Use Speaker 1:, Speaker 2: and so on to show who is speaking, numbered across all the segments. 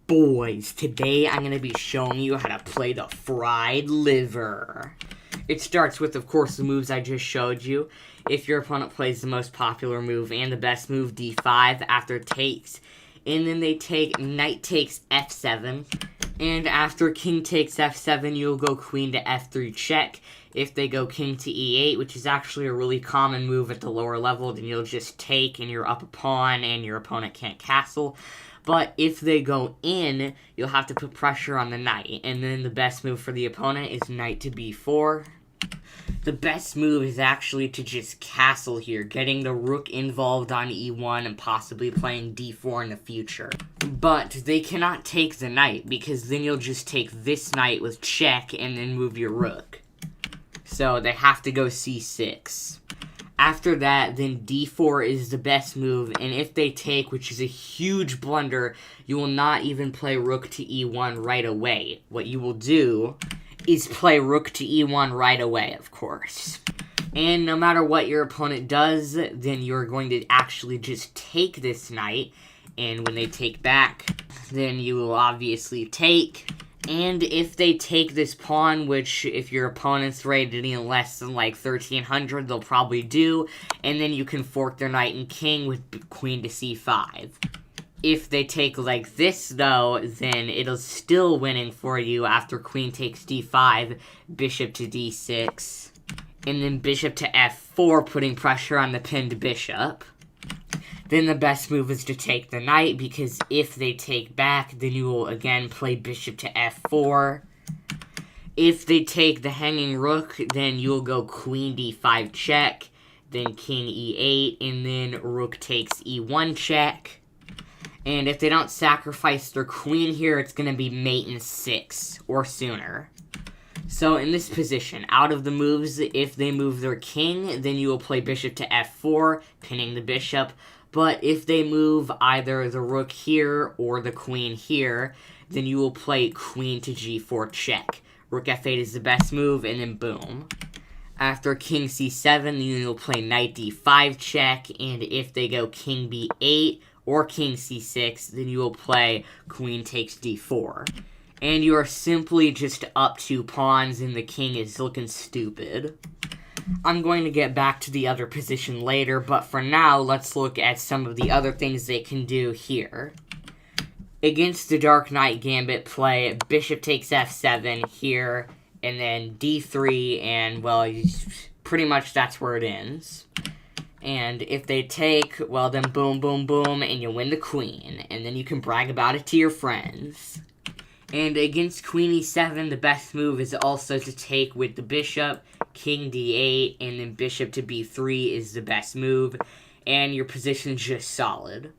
Speaker 1: Boys, today I'm going to be showing you how to play the fried liver. It starts with, of course, the moves I just showed you. If your opponent plays the most popular move and the best move, d5, after takes, and then they take knight takes f7, and after king takes f7, you'll go queen to f3 check. If they go king to e8, which is actually a really common move at the lower level, then you'll just take and you're up a pawn and your opponent can't castle. But if they go in, you'll have to put pressure on the knight, and then the best move for the opponent is knight to b4. The best move is actually to just castle here, getting the rook involved on e1 and possibly playing d4 in the future. But they cannot take the knight, because then you'll just take this knight with check and then move your rook. So they have to go c6. After that, then d4 is the best move, and if they take, which is a huge blunder, you will not even play rook to e1 right away. What you will do is play rook to e1 right away, of course. And no matter what your opponent does, then you're going to actually just take this knight, and when they take back, then you will obviously take. And if they take this pawn, which if your opponent's rated any less than like 1300, they'll probably do, and then you can fork their knight and king with queen to c5. If they take like this, though, then it'll still winning for you after queen takes d5, bishop to d6, and then bishop to f4, putting pressure on the pinned bishop. Then the best move is to take the knight, because if they take back, then you will again play bishop to f4. If they take the hanging rook, then you'll go queen d5 check, then king e8, and then rook takes e1 check. And if they don't sacrifice their queen here, it's going to be mate in 6, or sooner. So in this position, out of the moves, if they move their king, then you will play bishop to f4, pinning the bishop. But if they move either the rook here or the queen here, then you will play queen to g4 check. Rook f8 is the best move, and then boom. After king c7, then you'll play knight d5 check, and if they go king b8 or king c6, then you will play queen takes d4. And you are simply just up 2 pawns, and the king is looking stupid. I'm going to get back to the other position later, but for now, let's look at some of the other things they can do here. Against the Dark Knight Gambit, play bishop takes f7 here, and then d3, and, well, pretty much that's where it ends. And if they take, well, then boom, boom, boom, and you win the queen, and then you can brag about it to your friends. And against queen e7, the best move is also to take with the bishop, king d8, and then bishop to b3 is the best move, and your position's just solid.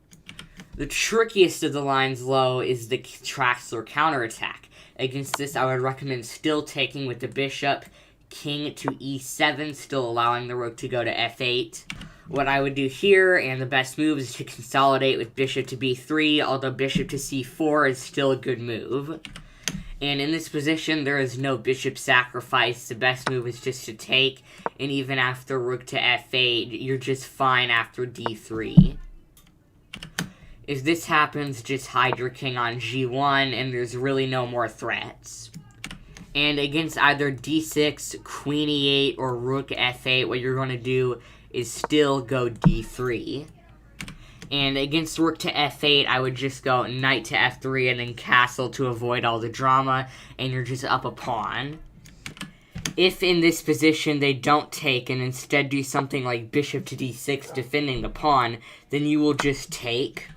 Speaker 1: The trickiest of the lines low is the Traxler counterattack. Against this, I would recommend still taking with the bishop, king to e7, still allowing the rook to go to f8. What I would do here, and the best move, is to consolidate with bishop to b3, although bishop to c4 is still a good move. And in this position, there is no bishop sacrifice. The best move is just to take, and even after rook to f8, you're just fine after d3. If this happens, just hide your king on g1, and there's really no more threats. And against either d6, queen e8, or rook f8, what you're going to do is still go d3. And against rook to f8, I would just go knight to f3 and then castle to avoid all the drama, and you're just up a pawn. If in this position they don't take and instead do something like bishop to d6 defending the pawn, then you will just take.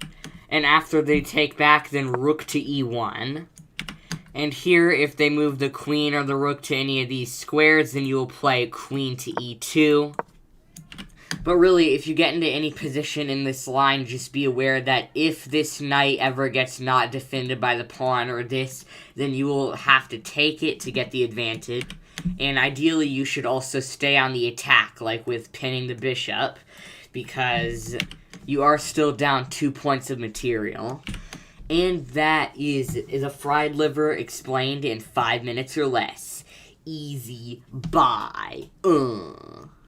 Speaker 1: And after they take back, then rook to e1. And here, if they move the queen or the rook to any of these squares, then you will play queen to e2. But really, if you get into any position in this line, just be aware that if this knight ever gets not defended by the pawn or this, then you will have to take it to get the advantage. And ideally, you should also stay on the attack, like with pinning the bishop, because you are still down 2 points of material. And that is a fried liver explained in 5 minutes or less. Easy. Bye.